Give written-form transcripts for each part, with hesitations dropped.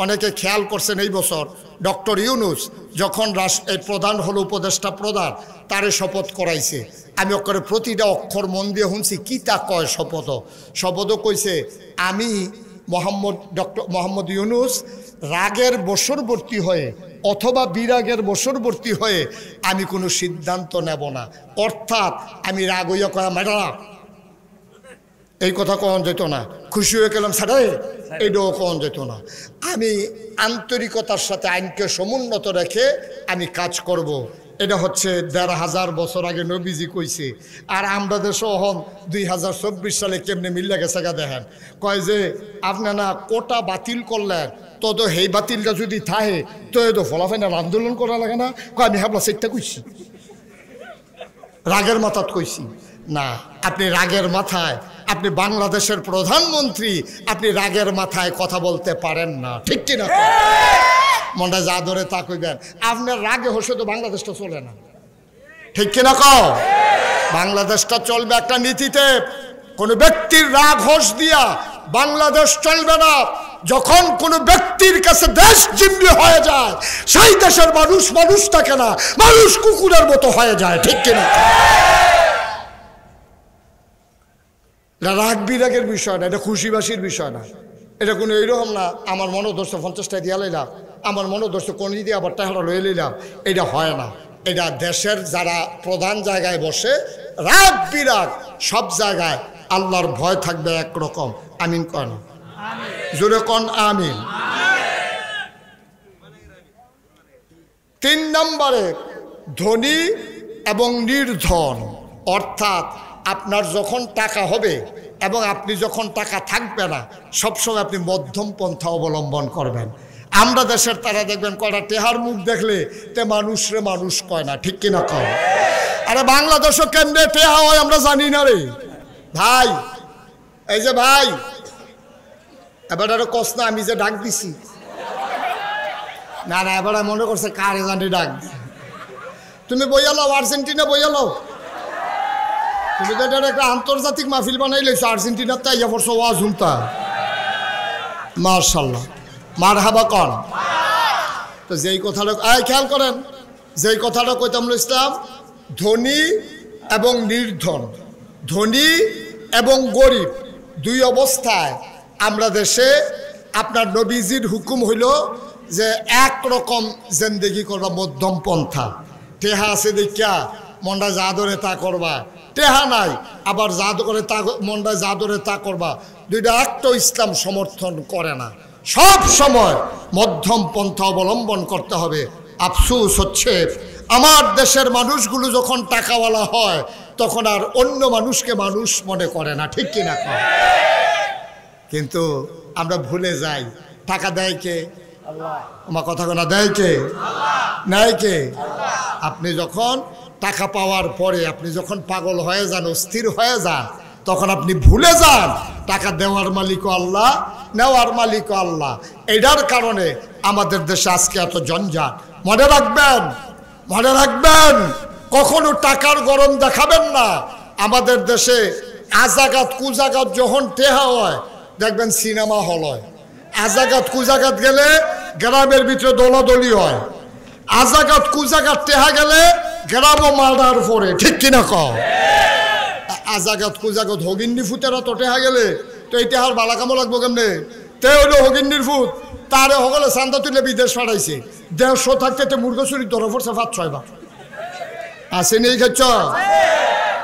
অনেকে খেয়াল করছেন এই বছর ডক্টর ইউনূস যখন এই প্রধান হলো উপদেষ্টা প্রধান তারে শপথ করাইছে আমি ওখানে প্রতিটা অক্ষর মন দিয়ে শুনছি কি তা কয় শপথও কইছে আমি ডক্টর মোহাম্মদ ইউনূস রাগের বশবর্তী হয়ে অথবা বিরাগের বশবর্তী হয়ে আমি কোনো সিদ্ধান্ত নেব না অর্থাৎ আমি রাগ হইয়া কয়া ম্যাডাম এই কথা কখন যেত না খুশি হয়ে গেলাম স্যারে এইটাও কখন যেত না আমি আন্তরিকতার সাথে আইনকে সমুন্নত রেখে আমি কাজ করব। এটা হচ্ছে ১৫০০ বছর আগে নবীজি কইছে আর আমরা দেশও হন ২০২৪ সালে কেমনে মিল্লা গেছে গা দেখেন কয় যে আপনি না কোটা বাতিল করলেন তো সেই বাতিলটা যদি থাকে তো এই তো ফলাফাইনাল আন্দোলন করা লাগে না কয় আমি হাবলা সেটা কইছি রাগের মাথাত কইছি না আপনি রাগের মাথায় আপনি বাংলাদেশের প্রধানমন্ত্রী আপনি রাগের মাথায় কথা বলতে পারেন না ঠিক কিনা মনটা যা ধরে তা কইবেন আপনার রাগে হসে তো বাংলাদেশটা চলে না ঠিক কিনা কও বাংলাদেশটা চলবে একটা নীতিতে কোনো ব্যক্তির রাগ হোস দিয়া বাংলাদেশ চলবে না যখন কোনো ব্যক্তির কাছে দেশ জিম্মি হয়ে যায় সেই দেশের মানুষ থাকে না মানুষ কুকুরের মতো হয়ে যায় ঠিক কিনা এটা রাগ বিরাগের বিষয় না এটা খুশিবাসীর বিষয় না এটা কোনো এইরকম না আমার মনে ধরছে 50 টাকা দিয়া লইলাম আমার মনে ধরছে কোন দিয়ে আবার টাকা লয়ে লইলাম এটা হয় না এটা দেশের যারা প্রধান জায়গায় বসে রাগ বিরাগ সব জায়গায় আল্লাহর ভয় থাকবে একরকম আমিন কন জোরে কন আমিন 3 নম্বরে ধনী এবং নির্ধন অর্থাৎ আপনার যখন টাকা হবে এবং আপনি যখন টাকা থাকবে না সবসময় আপনি মধ্যম পন্থা অবলম্বন করবেন আমরা দেশের তারা দেখবেন কয়টা টেহার মুখ দেখলে তে মানুষরে মানুষ কয় না ঠিক কিনা কয় আরে বাংলাদেশও কেন্দ্রে টেহা হয় আমরা জানি না রে ভাই এই যে ভাই এবার আরো কষ্ট না আমি যে ডাক দিছি না এবার মনে করছে কারে জানি ডাক তুমি বইয়া লাও আর্জেন্টিনা বইয়া লাও তুমি তো এটা একটা আন্তর্জাতিক মাহফিল বানাই লেছো আর্জেন্টিনার তাই ইয়া পড়ছো ওয়াজ হুমতা মাশাআল্লাহ মারহাবা কন তো যেই কথাটা খেয়াল করেন যেই কথাটা কইতাম ইসলাম ধনী এবং নির্ধন ধনী এবং গরিব দুই অবস্থায় আমরা দেশে আপনার নবীজির হুকুম হইল যে একরকম জিন্দেগি করবা মধ্যম পন্থা টেহা আছে দেখিয়া মনটা যা ধরে তা করবা টেহা নাই আবার যা করে তা মনটা যা ধরে তা করবা দুইটা একটা ইসলাম সমর্থন করে না সব সময় মধ্যম পন্থা অবলম্বন করতে হবে আফসোস হচ্ছে আমার দেশের মানুষগুলো যখন টাকাওয়ালা হয় তখন আর অন্য মানুষকে মানুষ মনে করে না ঠিক কিনা কয় কিন্তু আমরা ভুলে যাই টাকা দেয় কে আল্লাহ আমার কথা কোনা দেয় কে নেয় কে আপনি যখন টাকা পাওয়ার পরে আপনি যখন পাগল হয়ে যান অস্থির হয়ে যান তখন আপনি ভুলে যান টাকা দেওয়ার মালিকও আল্লাহ নেওয়ার মালিকও আল্লাহ এটার কারণে আমাদের দেশে আজকে এত জঞ্জাট মনে রাখবেন কখনো টাকার গরম দেখাবেন না আমাদের দেশে আজাগাত কুজাগাত যখন টেহা হয় দেখবেন সিনেমা হল হয় আজাগাত কুজাগাত গেলে গ্রামের ভিতরে দলাদলি হয় আজাগাত কুজাগাত টেহা গেলে গ্রামও মার্ডার পরে ঠিক কিনা কও আজাগাত কুজাগাত হগিন্নি ফুটেরা তো টেহা গেলে তো এই টেহার বালা কামো লাগবো কেমনে তে হইলো হগিন্নির ফুট তারে হগলে চান্দা তুলে বিদেশ পাঠাইছে 150 থাকতে মুরগা চুরি ধরা পড়ছে 5-6 বার আসে নেই খাচ্ছ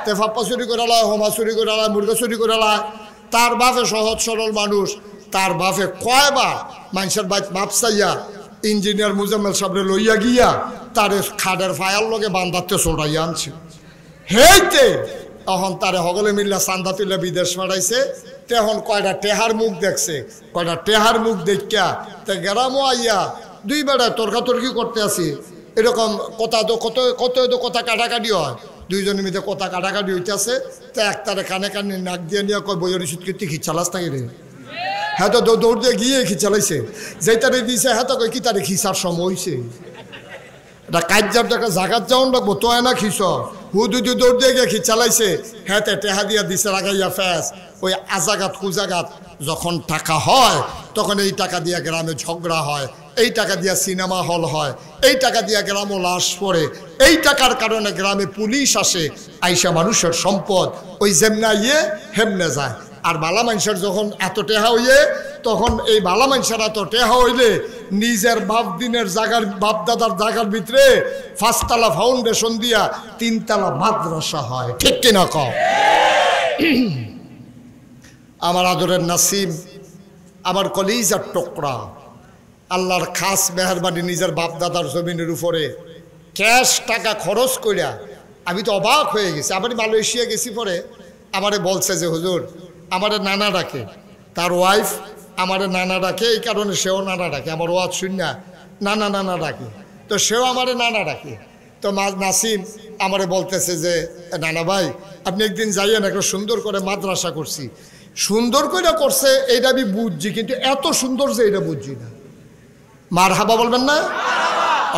তে ফাপ্পা চুরি করে লায় হোমা চুরি করে লায় মুরগা চুরি করে লায় তার বাপে সহজ সরল মানুষ তার বাপে কয়বার মানুষের বাপ চাইয়া ইঞ্জিনিয়ার মুজাম্মেল সাহেবরে লইয়া গিয়া তারে খাডের ফায়ার লগে বান্ধাতে চড়াইয়া আনছে হেইতে তখন তারে হগলে মিল্লা চান্দা তুলে বিদেশ পাঠাইছে তখন কয়টা টেহার মুখ দেখছে কয়টা টেহার মুখ দেখিয়া তে গ্রামও আইয়া 2 বেড়ায় তর্কাতর্কি করতে আসি এরকম কথা তো কত কথা কাটাকাটি হয় দুইজনের মধ্যে কথা কাটাকাটি হইতেছে তো একটারে কানে কানে নাক দিয়ে নিয়ে কয় বইয়ের ওষুধ কীর্তি খিচালাস নাকি রে হ্যাঁ তো দৌড় দিয়ে গিয়ে খিচালাইছে যেটারে দিয়েছে হ্যাঁ তো কি তারে খিচার সময় হয়েছে এটা কাজ্যার একটা জাগাত যাওয়ান লাগবো তো না খিচ হুদু দৌড় দিয়ে গিয়ে খিচালাইছে হ্যাঁ তে টেহা দিয়া দিছে লাগাইয়া ফ্যাস ওই আজাগাত কুজাগাত যখন টাকা হয় তখন এই টাকা দিয়ে গ্রামে ঝগড়া হয়, এই টাকা দিয়ে সিনেমা হল হয়, এই টাকা দিয়ে গ্রামে লাশ পড়ে, এই টাকার কারণে গ্রামে পুলিশ আসে, আইসা মানুষের সম্পদ ওই যেমনা ইয়ে হেমনে যায়। আর বালা মানুষের যখন এত টেহা হইয়ে, তখন এই বালা মানুষের এত টেহা হইলে নিজের বাপ দিনের জায়গার বাপ দাদার জায়গার ভিতরে 5 তলা ফাউন্ডেশন দিয়া 3 তলা মাদ্রাসা হয়। ঠিক কিনা কও? আমার আদরের নাসিম, আমার কলিজার টুকরা, আল্লাহর খাস মেহরবানি নিজের বাপ দাদার জমিনের উপরে ক্যাশ টাকা খরচ কইরা আমি তো অবাক হয়ে গেছি। আমি মালয়েশিয়া গেছি, পরে আমারে বলছে যে হুজুর আমারে নানা ডাকে, তার ওয়াইফ আমারে নানা ডাকে, এই কারণে সেও নানা ডাকে, আমার ওয়াজ শুনিয়া নানা নানা ডাকে, তো সেও আমারে নানা ডাকে। তো নাসিম আমারে বলতেছে যে নানা ভাই আপনি একদিন যাইয়েন, একটা সুন্দর করে মাদ্রাসা করছি। সুন্দর করে করছে এইটা আমি বুঝছি, কিন্তু এত সুন্দর যে এটা বুঝছি না। মারহাবা বলবেন না?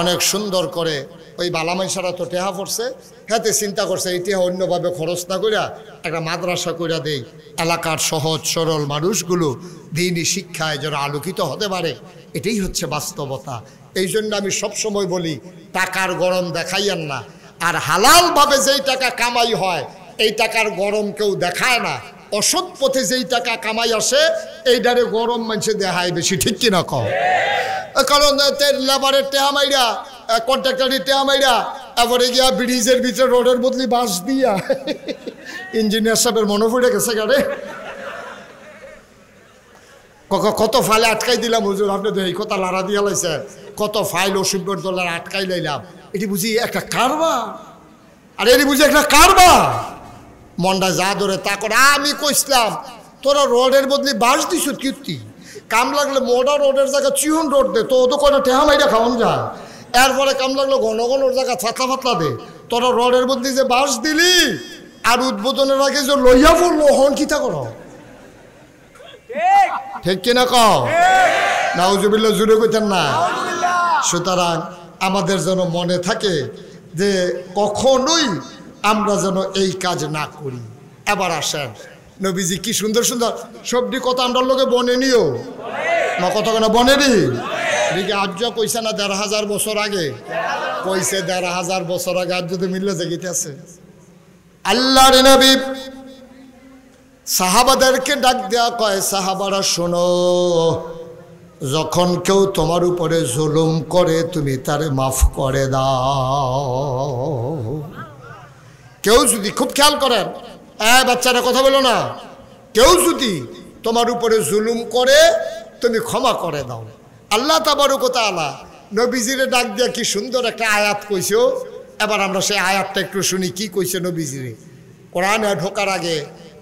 অনেক সুন্দর করে ওই বালামাইসারা তো টেহা পড়ছে, হাতে চিন্তা করছে এই টেহা অন্যভাবে খরচ না কইরা একটা মাদ্রাসা কইরা দেই, এলাকার সহজ সরল মানুষগুলো দিনই শিক্ষায় যেন আলোকিত হতে পারে। এটাই হচ্ছে বাস্তবতা। এই জন্য আমি সবসময় বলি টাকার গরম দেখাইয়েন না, আর হালালভাবে যেই টাকা কামাই হয় এই টাকার গরম কেউ দেখায় না। অসৎ পথে যেই টাকা কামাই আসে এইটারে গরম মানুষে দেখায় বেশি। ঠিক কিনা কও? কারণ লেবারের টেহা মাইরা, কন্ট্রাক্টরের টেহা মাইরা, তারপরে গিয়া ব্রিজের ভিতরে রোডের বদলি বাঁশ দিয়া ইঞ্জিনিয়ার সাহেবের মনে পড়ে গেছে গাড়ে কত ফাইলে আটকাই দিলাম হুজুর, আপনি তো এই কথা লাড়া দিয়া লাইছেন, কত ফাইল $80 আটকাই লাইলাম। এটি বুঝি একটা কারবার, আর এটি বুঝি একটা কারবার। মনটা যা ধরে তা করে। আমি কইছিলাম তোরা রোডের বদলি বাঁশ দিস কীর্তি, কাম লাগলে মোটা রোডের জায়গা চিহন রোড দে, তো ও তো কোনো টেহা মাইরা খাওয়ান যায়। এরপরে কাম লাগলো ঘন ঘন ওর জায়গা ফাতলা ফাতলা দে, তোরা রোডের বদলি যে বাঁশ দিলি আর উদ্বোধনের আগে যে লইয়া পড়লো হন কিতা করো। ঠিক কিনা কও? নাউজুবিল্লাহ জুড়ে কইতেন না। সুতরাং আমাদের যেন মনে থাকে যে কখনোই আমরা যেন এই কাজ না করি। এবার আসেন নবীজি কি সুন্দর সুন্দর সবটি কথা আমরা লোকে বনে নিও না, কত কেন বনে নি এদিকে আর্য কইছে না ১৫০০ বছর আগে কইছে, ১৫০০ বছর আগে আর্য তো মিললে জেগিতে আছে। আল্লাহর নবী সাহাবাদেরকে ডাক দেয়া কয়, সাহাবারা শোনো, যখন কেউ তোমার উপরে জুলুম করে তুমি তারে মাফ করে দাও। কেউ যদি, খুব খেয়াল করেন বাচ্চারা কথা বলো না, কেউ যদি তোমার উপরে জুলুম করে তুমি ক্ষমা করে দাও। আল্লাহ তাবারক ওয়া তাআলা নবীজিরে ডাক দিয়া কি সুন্দর একটা আয়াত কইছো। এবার আমরা সেই আয়াতটা একটু শুনি কি কইছে নবীজিরে। কোরআনে ঢোকার আগে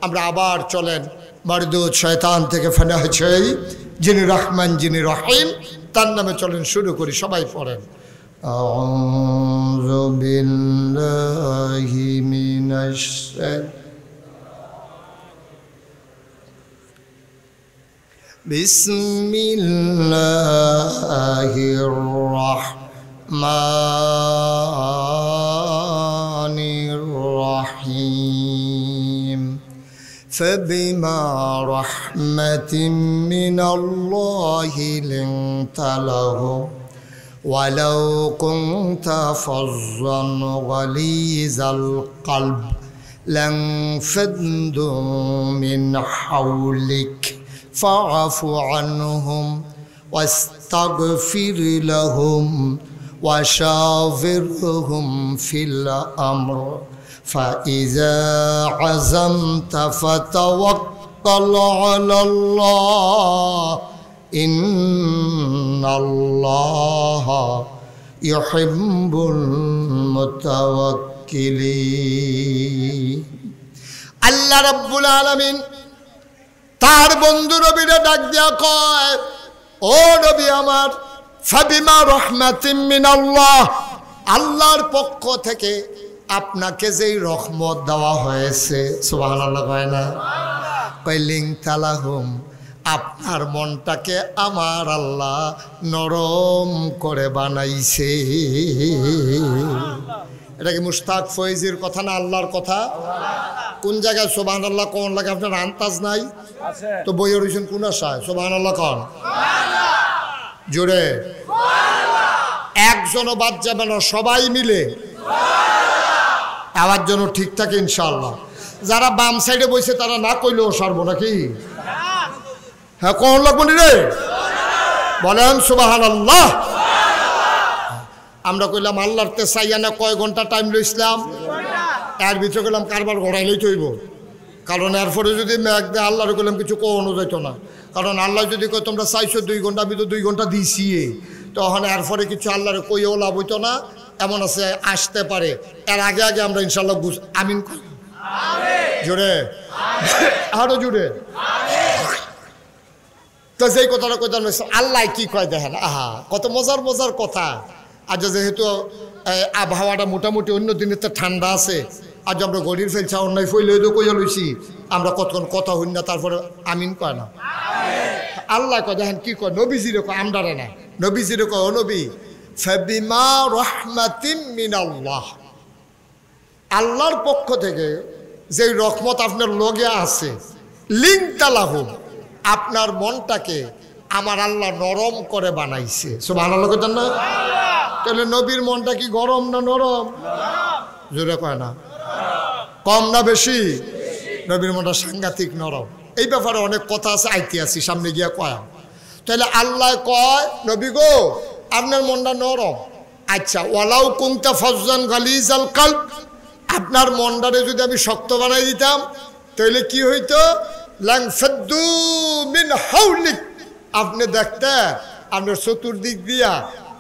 আমরা আবার চলেন মারদুদ শয়তান থেকে ফেনা হয়েছে যিনি রহমান যিনি রহিম, তার নামে চলেন শুরু করি। সবাই পড়েন আউযু বিল্লাহি মিনাশ বিসমিল্লাহির রাহমানির রাহিম فبما رحمة من الله لنت لهم ولو كنت فظا غليظ القلب لانفضوا من حولك فاعف عنهم واستغفر لهم وشاورهم في الأمر فإذا عزمت فتوكل على الله إن الله يحب المتوكلين। আল্লাহ রাব্বুল আলামিন তার বন্ধু নবীরে ডাক দিয়া কয়, ও নবী আমার, ফাবিমা রাহমাতিন মিনাল্লাহ, আল্লাহর পক্ষ থেকে আপনাকে যেই রহমত দেওয়া হয়েছে, সুবহানাল্লাহ কয় না, কইলিং তালাহুম, আপনার মনটাকে আমার আল্লাহ নরম করে বানাইছে। এটা কি মুশতাক ফয়েজির কথা না আল্লাহর কথা? কোন জায়গায় সুবহানাল্লাহ কোন লাগে আপনার আন্তাজ নাই তো বইয়ের রয়েছেন কোন আশায় সুবহানাল্লাহ কোন জোরে একজনও বাদ যাবে না, সবাই মিলে আওয়াজ যেন ঠিক থাকে ইনশাআল্লাহ। যারা বাম সাইডে বসে তারা না কইলেও সারবো নাকি? হ্যাঁ কোন লাগবো রে বলেন সুবহানাল্লাহ। আমরা কইলাম আল্লাহর তে চাইয়ানা কয় ঘন্টা টাইম লইছিলাম, এর ভিতরে কইলাম কারবার ঘোরাইলেই তৈব, কারণ এরপরে যদি মেঘ দেয় আল্লাহর কইলাম কিছু কোনো যাইতো না, কারণ আল্লাহ যদি কই তোমরা চাইছো 2 ঘন্টা, আমি তো 2 ঘন্টা দিছি, তখন এরপরে কিছু আল্লাহর কইও লাভ হইতো না। এমন আছে আসতে পারে, এর আগে আগে আমরা ইনশাল্লাহ আমিন জোরে আরো জোরে। তো যেই কথাটা কইতাম আল্লাহ কি কয় দেখেন, আহা কত মজার মজার কথা। আজ যেহেতু আবহাওয়াটা মোটামুটি অন্য দিনের তো ঠান্ডা আছে, আজ আমরা গড়ির ফেলছি অন্যায় ফইলে কইয়া লইছি, আমরা কতক্ষণ কথা হই না, তারপরে আমিন কয় না। আল্লাহ কয় দেখেন কি কয়, নবীজিরে কয় আমরারে না, নবীজিরে কয় ও নবী ফাবিমা রাহমাতিম মিনাল্লাহ, আল্লাহর পক্ষ থেকে যে রহমত আপনার লগে আছে, লিংতালাহু আপনার মনটাকে আমার আল্লাহ নরম করে বানাইছে। সুবহানাল্লাহ কইতেন না? তাহলে নবীর মনটা কি গরম না নরম? জোরে কয় না, কম না বেশি? নবীর মনটা সাংঘাতিক নরম। এই ব্যাপারে অনেক কথা আছে, আইতে আছি সামনে গিয়া কয়। তাহলে আল্লাহ কয় নবী গো আপনার মনটা নরম, আচ্ছা ওয়ালাউ কুনতা ফাজ্জান গালিজাল কলব, আপনার মনটারে যদি আমি শক্ত বানাই দিতাম তাহলে কি হইতো, লাং ফাদ্দু মিন হাওলিক, আপনি দেখতেন আপনার চতুর্দিক দিয়া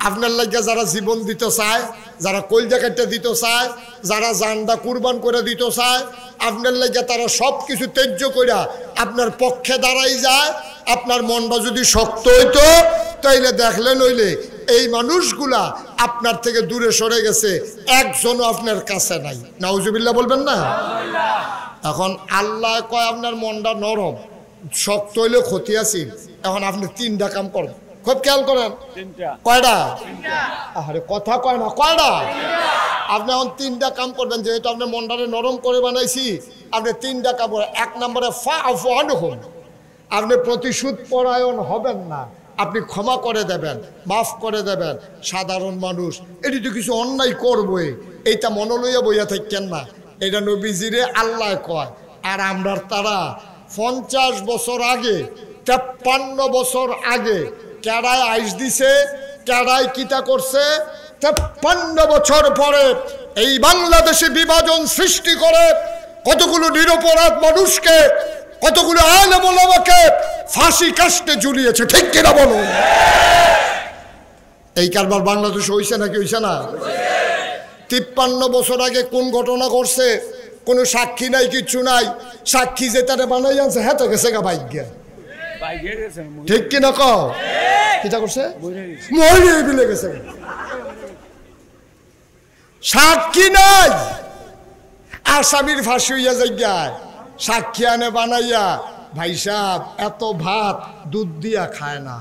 আপনার লাগিয়া যারা জীবন দিতে চায়, যারা কলজা কাটতে দিতে চায়, যারা জানটা কুরবান করে দিতে চায়, আপনার লাগিয়া তারা সব কিছু ত্যায্য কইরা আপনার পক্ষে দাঁড়াই যায়। আপনার মনটা যদি শক্ত হইতো তাইলে দেখলেন হইলে এই মানুষগুলা আপনার থেকে দূরে সরে গেছে, একজনও আপনার কাছে নাই। নাউজুবিল্লাহ বলবেন না? এখন আল্লাহ কয় আপনার মনটা নরম, শক্ত হইলে ক্ষতি আছে। এখন আপনি 3টা কাম করেন, খুব খেয়াল করেন। কয়টা? আরে কথা কয় না, কয়টা? আপনি এখন 3টা কাম করবেন, যেহেতু আপনার মনটারে নরম করে বানাইছি, আপনি 3টা কাম করেন। 1 নম্বরে ফাআফু আনহুম, আপনি প্রতিশোধ পরায়ণ হবেন না, আপনি ক্ষমা করে দেবেন, মাফ করে দেবেন। সাধারণ মানুষ এটি তো কিছু অন্যায় করবই, এইটা মনে লইয়া বইয়া থাকেন না, এটা নবীজিরে আল্লাহ কয়। আর আমরা তারা 50 বছর আগে, 53 বছর আগে কেডায় আইস দিছে, কেডায় কিতা করছে, 53 বছর পরে এই বাংলাদেশে বিভাজন সৃষ্টি করে কতগুলো নিরপরাধ মানুষকে, কতগুলো আলেম ওলামাকে ফাঁসি কাস্টে ঝুলিয়েছে, ঠিক কিনা বলুন? এই কারবার বাংলাদেশে হইছে নাকি হইছে না? 53 বছর আগে কোন ঘটনা করছে, কোনো সাক্ষী নাই, কিচ্ছু নাই। সাক্ষী যে তারা বানাই আনছে হ্যাঁ তো গেছে গা ভাগ্যা, ঠিক কিনা কও? কিটা করছে? মরে বিলে গেছে, সাক্ষী নাই, আসামির ফাঁসি হইয়া যাই, সাক্ষী আনে বানাইয়া। ভাই সাহেব এত ভাত দুধ দিয়া খায় না,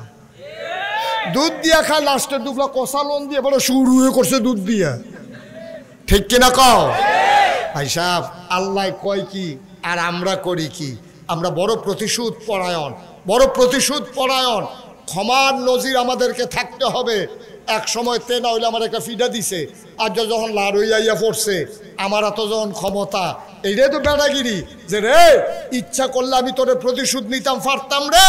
দুধ দিয়া খায়, লাস্টের দুপুরা কষালন দিয়ে বড় শুরু করছে দুধ দিয়া, ঠিক কিনা কও? ভাই সাহেব আল্লাহ কয় কি আর আমরা করি কি? আমরা বড় প্রতিশোধ পরায়ণ, বড় প্রতিশোধ পরায়ণ। ক্ষমার নজির আমাদেরকে থাকতে হবে। এক সময় তেনা হইলে আমার একটা ফিডা দিছে, আর যখন লাড় হইয়া পড়ছে, আমার এত যখন ক্ষমতা, এইটাই তো বেড়াগিরি যে রে ইচ্ছা করলে আমি তোরে প্রতিশোধ নিতাম পারতাম রে,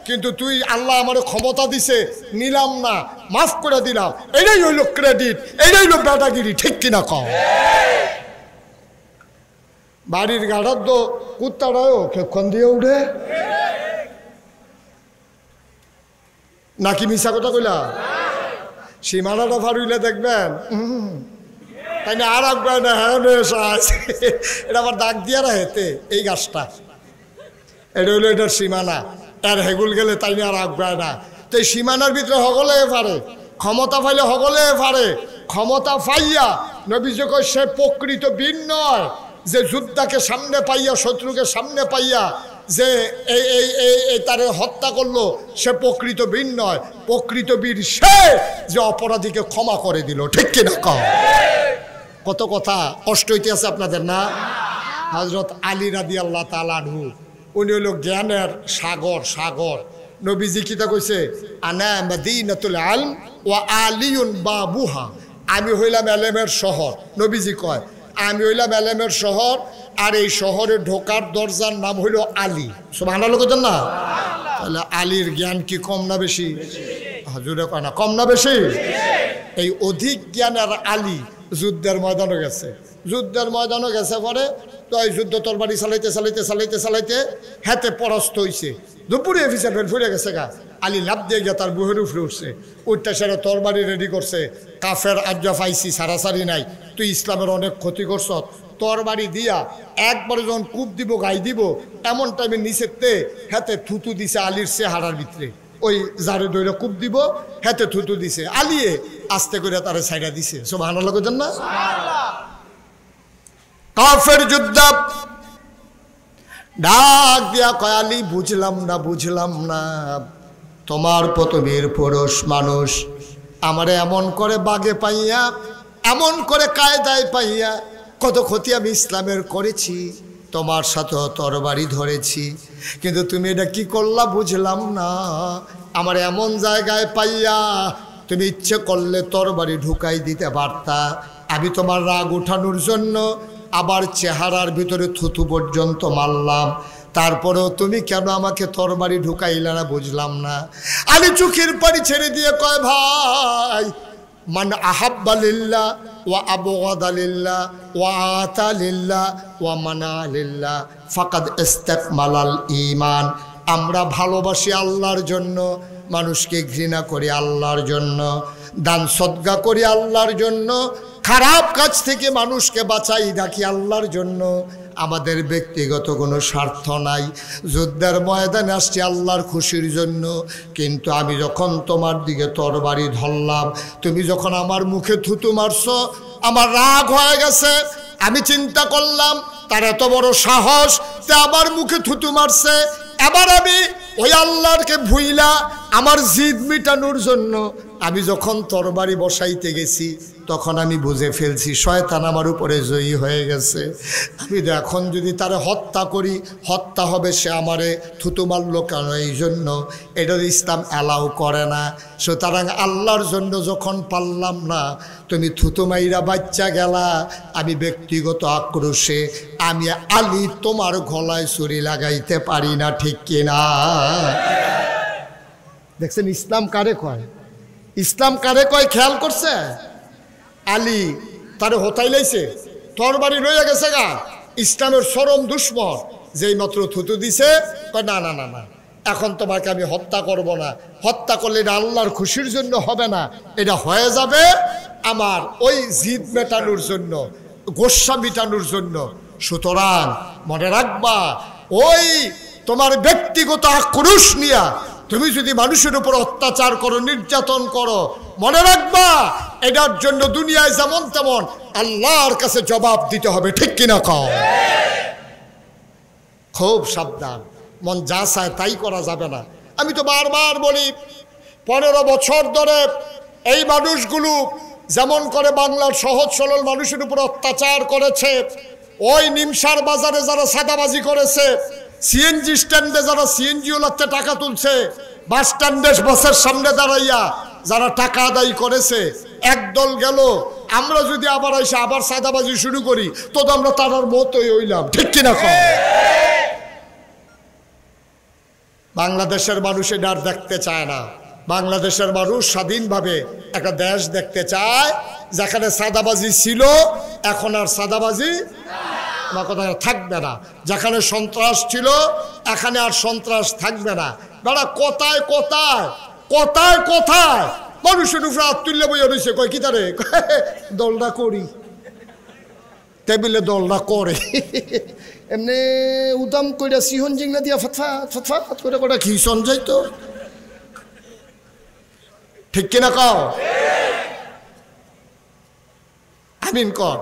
কিন্তু তুই আল্লাহ আমার ক্ষমতা দিছে, নিলাম না, মাফ করে দিলাম। এটাই হইল ক্রেডিট, এটাই হইল বেড়াগিরি, ঠিক কিনা কও? বাড়ির গাড়ার তো কুত্তাটাও খেক্ষণ দিয়ে উঠে নাকি মিশা কথা কইলা? সীমানাটা ফারুইলে দেখবেন তাই না, আর আগে না, হ্যাঁ এটা আবার দাগ দিয়া হেতে এই গাছটা, এটা হইলো এটার সীমানা, এর হেগুল গেলে তাই না আর আগ্রায় না। তো এই সীমানার ভিতরে হগলে পারে, ক্ষমতা পাইলে হগলে পারে। ক্ষমতা পাইয়া নবীজি কয় সে প্রকৃত বীর নয় যে যুদ্ধকে সামনে পাইয়া, শত্রুকে সামনে পাইয়া যে এই তারে হত্যা করলো, সে প্রকৃত বীর নয়। প্রকৃত বীর সে যে অপরাধীকে ক্ষমা করে দিল, ঠিক কিনা কও? কত কথা কষ্ট হইতে আছে আপনাদের না? হযরত আলী রাদিয়াল্লাহু তাআলা আনহু উনি হলো জ্ঞানের সাগর সাগর। নবীজি কিতা কইছে আনা মাদিনাতুল ইলম ওয়া আলিয়ুন বাবুহা, আমি হইলাম এলেমের শহর। নবীজি কয় আমি হইলাম এলেমের শহর আর এই শহরে ঢোকার দরজার নাম হইল আলী। সুবহানাল্লাহ কইতেন না? তাহলে আলীর জ্ঞান কি কম না বেশি? হুজুরে কয় না কম না বেশি? এই অধিক জ্ঞানের আলী যুদ্ধের ময়দানে গেছে। যুদ্ধের ময়দানে গেছে পরে তো এই যুদ্ধ তরবারি চালাইতে চালাইতে চালাইতে চালাইতে হাতে পরাস্ত হইছে। দুপুরে অফিসে ফের ফুরে গেছে গা। আলী লাভ দিয়ে গিয়ে তার বুহের উপরে উঠছে, উঠতে সেটা তরবারি রেডি করছে। কাফের আজ্জা পাইছি সারাসারি নাই, তুই ইসলামের অনেক ক্ষতি করছ। তরবারি দিয়া একবারে যখন কূপ দিব গাই দিব এমন টাইমে নিচেতে হাতে থুতু দিছে আলীর চেহারার ভিতরে। ওই যারে দইরা কূপ দিব হাতে থুতু দিছে, আলিয়ে আস্তে করে তারে ছাইড়া দিছে। সুবহানাল্লাহ কইতেন না? কাফের যুদ্ধ ডাক দিয়া কয় আলী বুঝলাম না বুঝলাম না, তোমার পতবীর পুরুষ মানুষ আমারে এমন করে বাগে পাইয়া এমন করে কায়দায় পাইয়া কত ক্ষতি আমি ইসলামের করেছি, তোমার সাথে তরবারি ধরেছি, কিন্তু তুমি এটা কি করলা বুঝলাম না। আমার এমন জায়গায় পাইয়া তুমি ইচ্ছে করলে তরবারি ঢুকাই দিতে পারতা, আমি তোমার রাগ উঠানোর জন্য আবার চেহারার ভিতরে থুতু পর্যন্ত মারলাম, তারপরেও তুমি কেন আমাকে তরবারি ঢুকাইলা না বুঝলাম না। আলী চোখের পানি ছেড়ে দিয়ে কয় ভাই মান আহাব্বা লিল্লাহ ওয়া আবগাদা লিল্লাহ ওয়া আতা লিল্লাহ ওয়া মানা লিল্লাহ ফাকাদ ইস্তাকমালাল ঈমান। আমরা ভালোবাসি আল্লাহর জন্য, মানুষকে ঘৃণা করি আল্লাহর জন্য, দান সদকা করি আল্লাহর জন্য, খারাপ কাজ থেকে মানুষকে বাঁচাই রাখি আল্লাহর জন্য, আমাদের ব্যক্তিগত কোনো স্বার্থ নাই। যুদ্ধের ময়দানে আসছি আল্লাহর খুশির জন্য, কিন্তু আমি যখন তোমার দিকে তরবারি ধরলাম, তুমি যখন আমার মুখে থুতু মারছো, আমার রাগ হয়ে গেছে। আমি চিন্তা করলাম তার এত বড় সাহস, তা আমার মুখে থুতু মারছে। এবার আমি ওই আল্লাহকে ভুইলা আমার জিদ মিটানোর জন্য আমি যখন তরবারি বসাইতে গেছি, তখন আমি বুঝে ফেলছি শয়তান আমার উপরে জয়ী হয়ে গেছে। আমি এখন যদি তারে হত্যা করি, হত্যা হবে, সে আমারে থুতু মারল কেন? এই জন্য এটা ইসলাম অ্যালাউ করে না। সুতরাং আল্লাহর জন্য যখন পারলাম না, তুমি থুতু মাইরা বাচ্চা গেলা, আমি ব্যক্তিগত আক্রোশে আমি আলী তোমার গলায় ছুরি লাগাইতে পারি না, ঠিক কিনা? দেখছেন ইসলাম কারে কয়? ইসলাম কারে কয় খেয়াল করছে? আলী তারে হতাই লাইছে, তরবারি রয়ে গেছে গা, ইসলামের চরম দুশ্মন, যেই মাত্র থুতু দিছে কয় না না না না, এখন তোমাকে আমি হত্যা করব না। হত্যা করলে এটা আল্লাহর খুশির জন্য হবে না, এটা হয়ে যাবে আমার ওই জিদ মেটানোর জন্য, গোস্বা মিটানোর জন্য। সুতরাং মনে রাখবা, ওই তোমার ব্যক্তিগত আক্রোশ নিয়া তুমি যদি মানুষের উপর অত্যাচার করো, নির্যাতন করো, মনে রাখবা এটার জন্য দুনিয়ায় যেমন তেমন আল্লাহর কাছে জবাব দিতে হবে, ঠিক কিনা কও? খুব সাবধান, মন যা চায় তাই করা যাবে না। আমি তো বারবার বলি, 15 বছর ধরে এই মানুষগুলো যেমন করে বাংলার সহজ সরল মানুষের উপর অত্যাচার করেছে, ওই নিমসার বাজারে যারা সাদাবাজি করেছে, সিএনজি স্ট্যান্ডে যারা সিএনজি ওলাতে টাকা তুলছে, বাস স্ট্যান্ডে বাসের সামনে দাঁড়াইয়া যারা টাকা আদায় করেছে, একদল গেল। আমরা যদি আবার এসে আবার সাদাবাজি শুরু করি, তো আমরা তার মতোই হইলাম, ঠিক কিনা কও? বাংলাদেশের মানুষ এটা আর দেখতে চায় না। বাংলাদেশের মানুষ স্বাধীনভাবে একটা দেশ দেখতে চায়, যেখানে সাদাবাজি ছিল এখন আর সাদাবাজি কথা থাকবে না, যেখানে সন্ত্রাস ছিল এখানে আর সন্ত্রাস থাকবে না। বেড়া কথায় কথায় কথায় কথায় মানুষের উপরে হাত তুললে বইয়া রয়েছে, কয় কি তারে দলটা করি, টেবিলে দলটা করে এমনি উদাম কইরা সিহন জিংলা দিয়া ফাতফাত ফাতফাত করে কটা খিসন যাইতো, ঠিক কিনা কও? আমিন কর।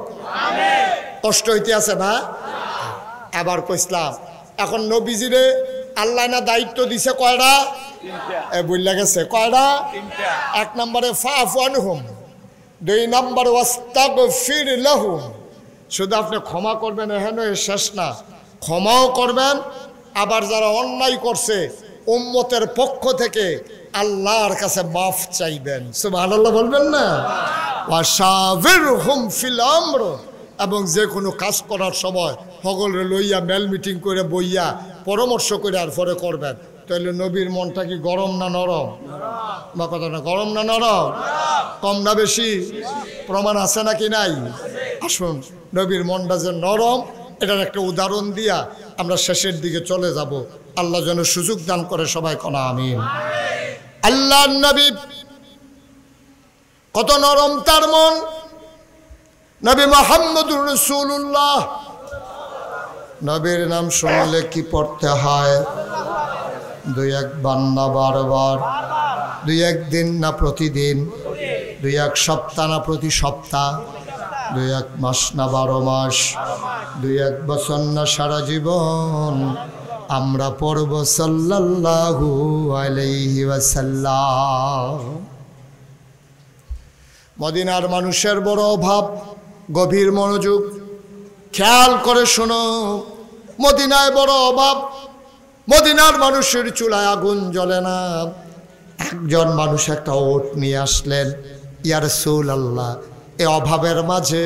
কষ্ট হইতে আছে না? আবার কইসলাম এখন নবীজিরে আল্লাহ না দায়িত্ব দিছে কয়টা? বুঝলা গেছে কয়টা? 1 নম্বরে ফাফু আনহুম, 2 নম্বরে ওয়াস্তাগফির লাহুম, শুধু আপনি ক্ষমা করবেন এহেন শেষ না, ক্ষমাও করবেন, আবার যারা অন্যায় করছে উম্মতের পক্ষ থেকে আল্লাহর কাছে মাফ চাইবেন। সুবহানাল্লাহ বলবেন না? ওয়াশাবিরহুম ফিল আমর, এবং যে কোনো কাজ করার সময় সকলে লইয়া মেল মিটিং করে বইয়া পরামর্শ করে আর পরে করবেন। তাহলে নবীর মনটা কি গরম না নরম? বা কথা না, গরম না নরম? কম না বেশি? প্রমাণ আছে নাকি নাই? আসুন নবীর মনটা যে নরম এটার একটা উদাহরণ দিয়া আমরা শেষের দিকে চলে যাব। আল্লাহ যেন সুযোগ দান করে, সবাই কোনা আমিন। আল্লাহ নবী কত নরম তার মন। নবী মুহাম্মদুর রাসূলুল্লাহ, নবীর নাম শুনলে কি পড়তে হয়? দুই একবার না বারবার, দুই একদিন না প্রতিদিন, দুই এক সপ্তাহ না প্রতি সপ্তাহ, দুই এক মাস না 12 মাস, দুই এক বছর না সারা জীবন আমরা পড়ব সাল্লাল্লাহু আলাইহি ওয়াসাল্লাম। মদিনার মানুষের বড় অভাব, গভীর মনোযোগ খেয়াল করে শোনো। মদিনায় বড় অভাব, মদিনার মানুষের চুলায় আগুন জ্বলে না। একজন মানুষ একটা ওট নিয়ে আসলেন, ইয়া রাসূলুল্লাহ, এই অভাবের মাঝে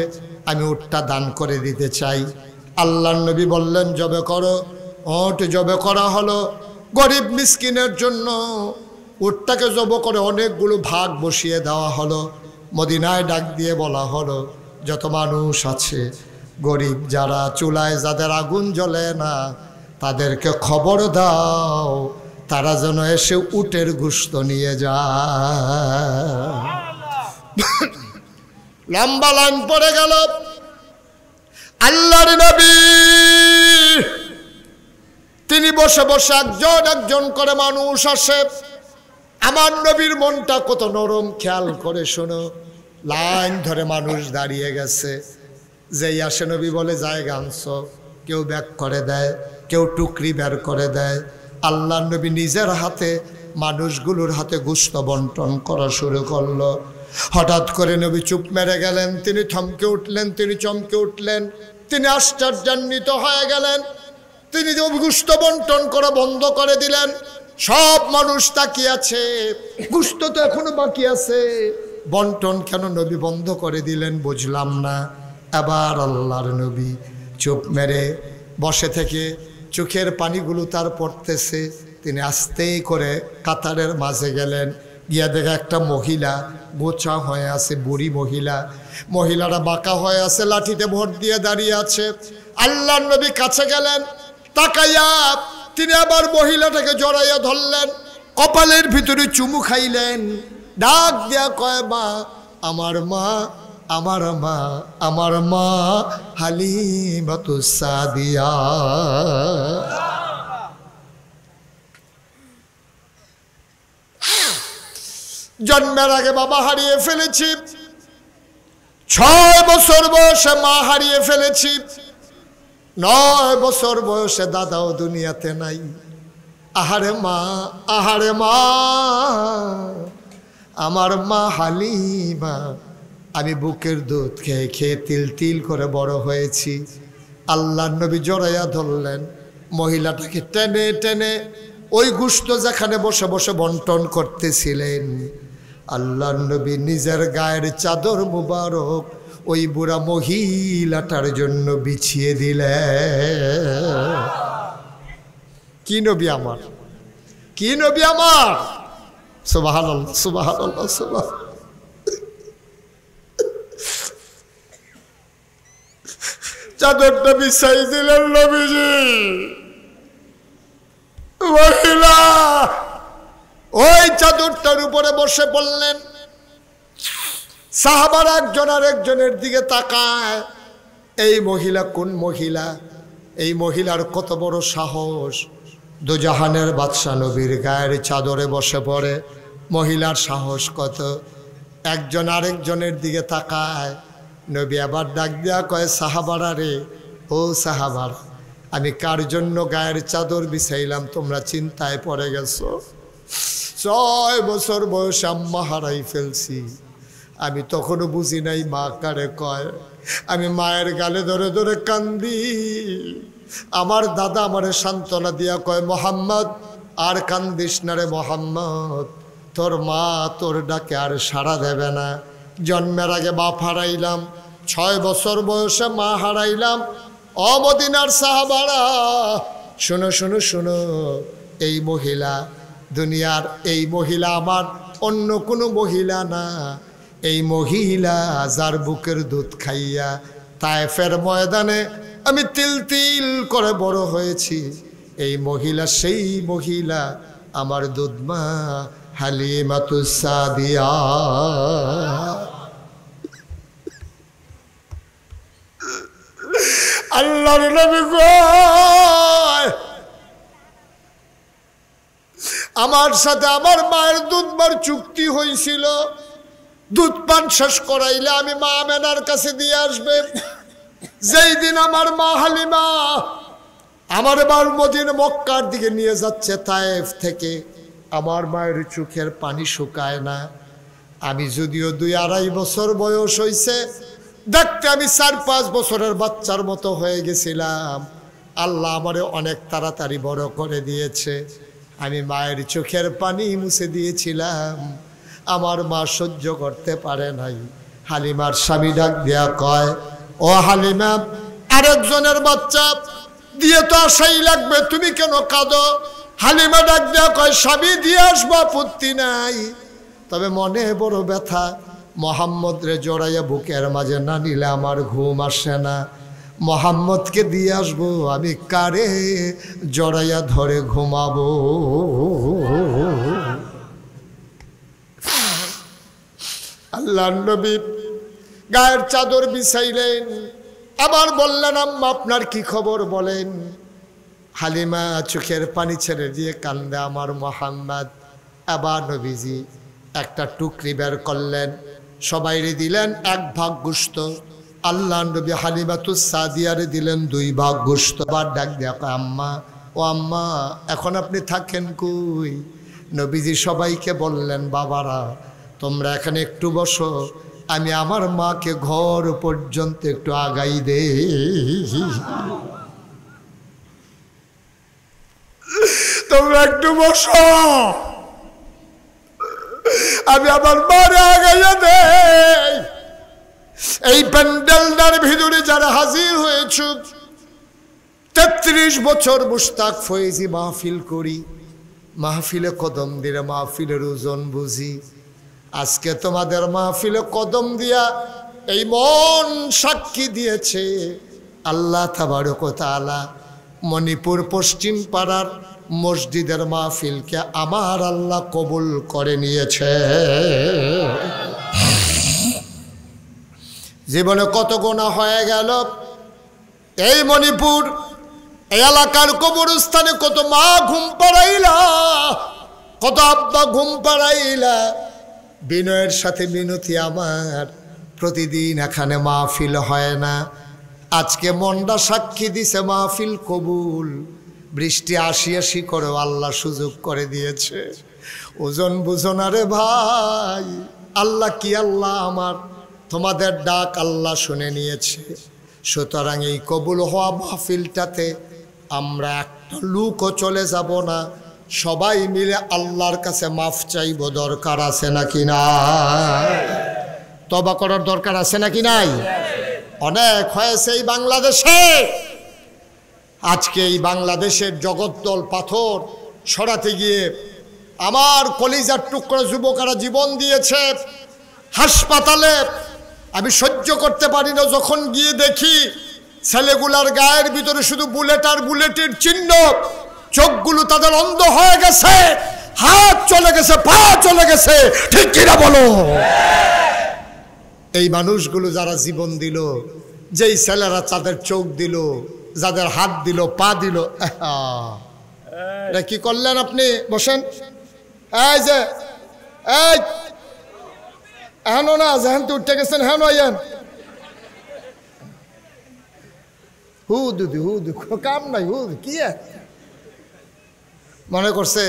আমি ওটটা দান করে দিতে চাই। আল্লাহর নবী বললেন, জবে করো। ওট জবে করা হলো গরিব মিসকিনের জন্য। ওটটাকে জব করে অনেকগুলো ভাগ বসিয়ে দেওয়া হলো। মদিনায় ডাক দিয়ে বলা হলো, যত মানুষ আছে গরিব যারা, চুলায় যাদের আগুন জ্বলে না, তাদেরকে খবর দাও তারা যেন এসে উটের গোশত নিয়ে যায়। লম্বা লাইন পড়ে গেল। আল্লাহর নবী তিনি বসে বসে একজন একজন করে মানুষ আসে। আমার নবীর মনটা কত নরম খেয়াল করে শোনো। লাইন ধরে মানুষ দাঁড়িয়ে গেছে। যেই আসে নবী বলে, জায়গা আনছো। কেউ ব্যাগ করে দেয়, কেউ টুকরি বের করে দেয়। আল্লাহ নবী নিজের হাতে মানুষগুলোর হাতে গোশত বন্টন করা শুরু করলো। হঠাৎ করে নবী চুপ মেরে গেলেন। তিনি থমকে উঠলেন, তিনি চমকে উঠলেন, তিনি আশ্চর্যান্বিত হয়ে গেলেন। তিনি গোশত বন্টন করা বন্ধ করে দিলেন। সব মানুষ তাকিয়ে আছে, গোশত তো এখনো বাকি আছে, বন্টন কেন নবী বন্ধ করে দিলেন বুঝলাম না। এবার আল্লাহর নবী চুপ মেরে বসে থেকে চোখের পানিগুলো তার পড়তেছে। তিনি আস্তেই করে কাতারের মাঝে গেলেন। গিয়া দেখা একটা মহিলা গোছা হয়ে আছে, বুড়ি মহিলা। মহিলারা বাঁকা হয়ে আছে, লাঠিতে ভর দিয়ে দাঁড়িয়ে আছে। আল্লাহর নবী কাছে গেলেন, তাকাইয়া তিনি আবার মহিলাটাকে জড়াইয়া ধরলেন, কপালের ভিতরে চুমু খাইলেন, ডাক দিয়া কয়, মা, আমার মা, আমার মা, আমার মা হালিমাতুস সাদিয়া। জন্মের আগে বাবা হারিয়ে ফেলেছি, 6 বছর বয়সে মা হারিয়ে ফেলেছি, 9 বছর বয়সে দাদাও দুনিয়াতে নাই। আহারে মা, আহারে মা, আমার মা হালিমা। আমি বুকের দুধ খেয়ে খেয়ে তিল তিল করে বড় হয়েছি। আল্লাহর নবী জড়াইয়া ধরলেন, মহিলাটাকে টেনে টেনে ওই গোশত যেখানে বসে বসে বন্টন করতেছিলেন, আল্লাহর নবী নিজের গায়ের চাদর মুবারক ওই বুড়া মহিলাটার জন্য বিছিয়ে দিলেন। কি নবী আমার, কি নবী আমার! সুবহানাল্লাহ, সুবহানাল্লাহ, সুবহানাল্লাহ। চাদরটা বিছাই দিলেন নবীজি। মহিলা ওই চাদরটার উপরে বসে পড়লেন। সাহাবারা একজন আর একজনের দিকে তাকায়, এই মহিলা কোন মহিলা? এই মহিলার কত বড় সাহস! দুজাহানের বাদশা নবীর গায়ের চাদরে বসে পড়ে, মহিলার সাহস কত! একজন আরেকজনের দিকে তাকায়। নবী আবার ডাক দিয়া কয়, সাহাবারা রে, ও সাহাবার, আমি কার জন্য গায়ের চাদর বিছাইলাম তোমরা চিন্তায় পড়ে গেছো? 6 বছর বয়সে আম্মা হারাই ফেলছি, আমি তখনও বুঝি নাই মা কারে কয়। আমি মায়ের গালে ধরে ধরে কান্দি। আমার দাদা আমারে সান্ত্বনা দিয়া কয়, মোহাম্মদ আর কান্দিস না রে মোহাম্মদ, তোর মা তোর ডাকে আর সাড়া দেবে না। জন্মের আগে বাপ হারাইলাম, 6 বছর বয়সে মা হারাইলাম। ও মদিনার সাহাবারা, শোনো শোনো শোনো, এই মহিলা দুনিয়ার, এই মহিলা আমার অন্য কোনো মহিলা না। এই মহিলা যার বুকের দুধ খাইয়া তায়েফের ময়দানে আমি তিল তিল করে বড় হয়েছি, এই মহিলা সেই মহিলা আমার দুধমা হালিমাতুস সাদিয়া। আল্লাহর নবী গো, আমার সাথে আমার মায়ের দুধবার চুক্তি হয়েছিল, দুধ পান শেষ করাইলে আমি মা আমেনার কাছে দিয়ে আসবে। যেই দিন আমার মা হালিমা আমার বার মদিনা মক্কার দিকে নিয়ে যাচ্ছে তায়েফ থেকে, আমার মায়ের চোখের পানি শুকায় না। আমি যদিও 2-2.5 বছর বয়স হয়েছে, দেখতে আমি 4-5 বছরের বাচ্চার মতো হয়ে গেছিলাম। আল্লাহ আমারে অনেক তাড়াতাড়ি বড় করে দিয়েছে। আমি মায়ের চোখের পানি মুছে দিয়েছিলাম, আমার মা সহ্য করতে পারে নাই। হালিমার স্বামী ডাক দিয়া কয়, ও হালিমা, আরেকজনের বাচ্চা দিয়ে তো আসাই লাগবে, তুমি কেন কাঁদো? হালিমা ডাক দিয়া কয়, স্বামী দিয়ে আসবো, আপত্তি নাই, তবে মনে বড় ব্যথা, মোহাম্মদ রে জড়াইয়া বুকের মাঝে না নিলে আমার ঘুম আসে না। মোহাম্মদকে দিয়ে আসবো, আমি কারে জড়াইয়া ধরে ঘুমাবো? আল্লাহর নবী গায়ের চাদর বিছাইলেন, আবার বললেন, আম্মা আপনার কি খবর বলেন। হালিমা চোখের পানি ছেড়ে দিয়ে কান্দে আমার মোহাম্মদ। আবার নবীজি একটা টুকরি বের করলেন, সবাইরে দিলেন 1 ভাগ গোশত। আল্লাহ নবী হালিমাতুস সাদিয়ারে দিলেন 2 ভাগ গোশত। আবার ডাক দেখা, আম্মা, ও আম্মা, এখন আপনি থাকেন কই? নবীজি সবাইকে বললেন, বাবারা তোমরা এখানে একটু বসো, আমি আমার মাকে ঘর পর্যন্ত একটু আগাই দে। তোমরা একটু বসো, আমি আমার মারে আগাইয়া দে। এই প্যান্ডেলটার ভিতরে যারা হাজির হয়েছ, 33 বছর মুশতাক ফয়েজি মাহফিল করি, মাহফিলে কদম দিলে মাহফিলের ওজন বুঝি। আজকে তোমাদের মাহফিলে কদম দিয়া এই মন সাক্ষী দিয়েছে, আল্লাহ তাবারক ওয়া তাআলা মণিপুর পশ্চিম পাড়ার মসজিদের মাহফিলকে আমার আল্লাহ কবুল করে নিয়েছে। জীবনে কত গুনাহ হয়ে গেল, এই মণিপুর এই এলাকার কবরস্থানে কত মা ঘুম পাড়াইলা, কত আব্বা ঘুম পাড়াইলা। বিনয়ের সাথে মিনতি আমার, প্রতিদিন এখানে মাহফিল হয় না, আজকে মনটা সাক্ষী দিছে মাহফিল কবুল। বৃষ্টি আসি করেও আল্লাহ সুযোগ করে দিয়েছে। ওজন বুঝো না রে ভাই, আল্লাহ কি আল্লাহ আমার, তোমাদের ডাক আল্লাহ শুনে নিয়েছে। সুতরাং এই কবুল হওয়া মাহফিলটাতে আমরা একটা লুকও চলে যাব না, সবাই মিলে আল্লাহর কাছে মাফ চাইব। দরকার আছে নাকি না? তওবা করার দরকার আছে নাকি নাই? অনেক হয়েছে এই বাংলাদেশে। আজকে এই বাংলাদেশের জগদ্দল পাথর সরাতে গিয়ে আমার কলিজার টুকরা যুবকেরা জীবন দিয়েছে। হাসপাতালে আমি সহ্য করতে পারি না, যখন গিয়ে দেখি ছেলেগুলার গায়ের ভিতরে শুধু বুলেট আর বুলেটের চিহ্ন, চোখগুলো তাদের অন্ধ হয়ে গেছে, হাত চলে গেছে, পা চলে গেছে, ঠিক কিনা বলো? এই মানুষগুলো যারা জীবন দিল, যেই ছেলেরা তাদের চোখ দিল, যাদের হাত দিল, পা দিল, এটা কি করলেন আপনি? বসেন। এই যে এই এখনো না, যেহেন তো উঠে গেছেন, হ্যাঁ আইয়েন। হু দুদি কাম নাই, কি মনে করছে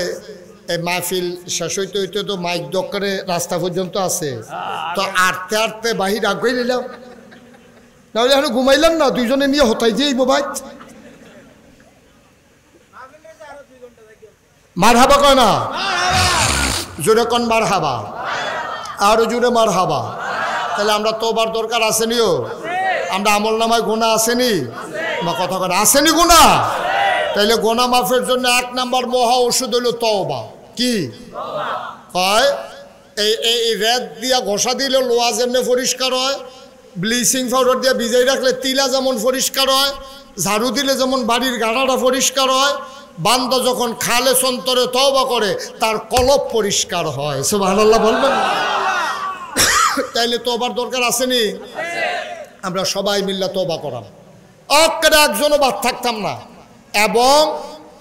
এই মাহফিল শেষ হইতে হইতে তো মাইক দরকারে রাস্তা পর্যন্ত আছে, তো আটতে আটতে বাহির আগে নিলাম, নাহলে এখন ঘুমাইলাম না, দুইজনে নিয়ে হতাই দিয়ে মোবাইল মার হাবা কয় না, জোরে কন মার হাবা, আরো জোরে মার হাবা। তাহলে আমরা তোবার দরকার আসেনিও, আমরা আমল নামায় গোনা আসেনি, বা কথা কথা আসেনি গোনা। তাইলে গোনা মাফের জন্য 1 নাম্বার মহা ওষুধ হলো তওবা। কি হয়? এই রেত দিয়া ঘষা দিলে লোহা যেমনি পরিষ্কার হয়, ব্লিচিং পাউডার দিয়ে ভিজাই রাখলে তিলা যেমন পরিষ্কার হয়, ঝাড়ু দিলে যেমন বাড়ির গাড়াটা পরিষ্কার হয়, বান্দা যখন খালে সন্তরে তওবা করে তার কলব পরিষ্কার হয়। সুবহানাল্লাহ বলবেন। তাইলে তওবার দরকার আসেনি? আমরা সবাই মিল্লা তওবা করাম, অক্কেরে একজনও বাদ থাকতাম না। এবং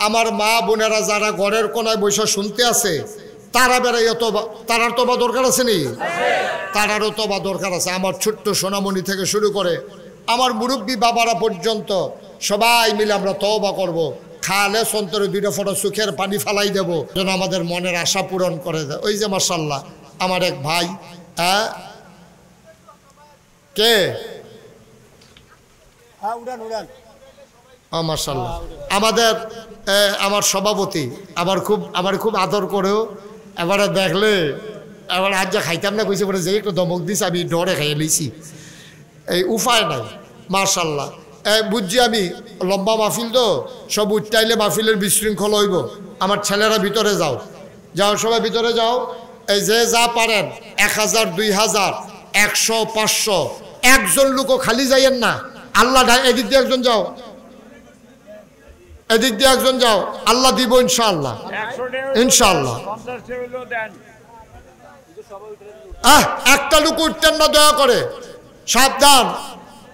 আমার মা বোনেরা যারা ঘরের কোনায় বসে শুনতে আছে, তারা বেড়াইয়া তওবা, তারার তওবা দরকার আছে নি? তারারও তওবা দরকার আছে। আমার ছোট্ট সোনামণি থেকে শুরু করে আমার মুরব্বী বাবারা পর্যন্ত সবাই মিলে আমরা তওবা করব। খালে সন্তরে 2টা ফোঁটা চোখের পানি ফালাই দেব, যেন আমাদের মনের আশা পূরণ করে দেয়। ওই যে মাশাআল্লাহ আমার এক ভাই, কে মাশাআল্লাহ আমাদের আমার সভাপতি আমার খুব আদর করেও, এবারে দেখলে এবার আজ যা খাইতাম না কইছে বলে যে একটু দমক দিস, আমি ডরে খাইয়ে লইছি, এই উপায় নাই। মাশাআল্লাহ বুঝছি আমি লম্বা মাহফিল তো, সব উঠটাইলে মাহফিলের বিশৃঙ্খল হইব। আমার ছেলেরা ভিতরে যাও, সবাই ভিতরে যাও। এই যে যা পারেন 1000 2000 100 500 একজন লোকও খালি যাইয়েন না। আল্লাহ এদিক দিয়ে একজন যাও, এদিক দিয়ে একজন যাও, আল্লাহ দিব ইনশাআল্লাহ, ইনশাআল্লাহ। একটা লোক উঠতেন না দয়া করে, সাবধান,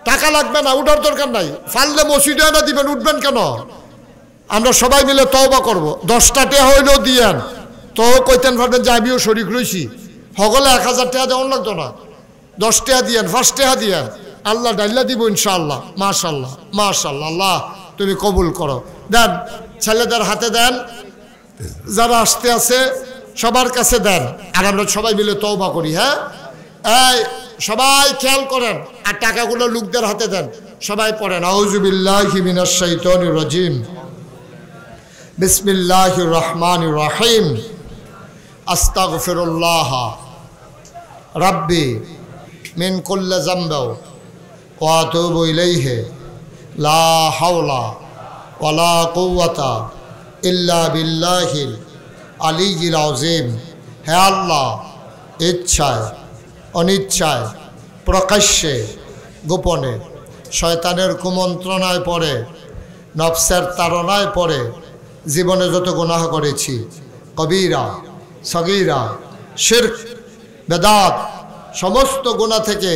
টাকা লাগবে না, উঠার দরকার নাই। ফাললে মসজিদে না দিবেন, উঠবেন কেন? আমরা সবাই মিলে তওবা করব। 10টা টাকা হইলেও দিয়েন, তো কইতেন পারবেন যে আমিও শরীক রয়েছি। সকলে 1000 টাকা দেওয়ার লাগতো না, 10 টাকা দিয়েন, 5 টাকা দিয়েন, আল্লাহ ডাইল্লা দিব ইনশাআল্লাহ। মাশাআল্লাহ মাশাআল্লাহ, আল্লাহ তুমি কবুল করো। দেন, ছেলেদের হাতে দেন, যারা আসতে আছে সবার কাছে দেন, আর আমরা সবাই মিলে তওবা করি। হ্যাঁ, এই সবাই খেয়াল করেন, আর টাকাগুলো লোকদের হাতে দেন। সবাই পড়েন আউযু বিল্লাহি মিনাশ শাইতানির রাজিম, বিসমিল্লাহির রহমানির রহিম, আস্তাগফিরুল্লাহ রাব্বি মিন কুল্লি যামবি ওয়া আতুবু ইলাইহি, লা হাওলা ওয়ালা কুওয়াতা ইল্লা বিল্লাহিল আলিয়্যিল আযীম। হে আল্লাহ, ইচ্ছায় অনিচ্ছায় প্রকাশ্যে গোপনে শয়তানের কুমন্ত্রণায় পড়ে, নফসের তাড়নায় পড়ে জীবনে যত গুনাহ করেছি, কবিরা সগীরা শিরক বেদাত সমস্ত গুনাহ থেকে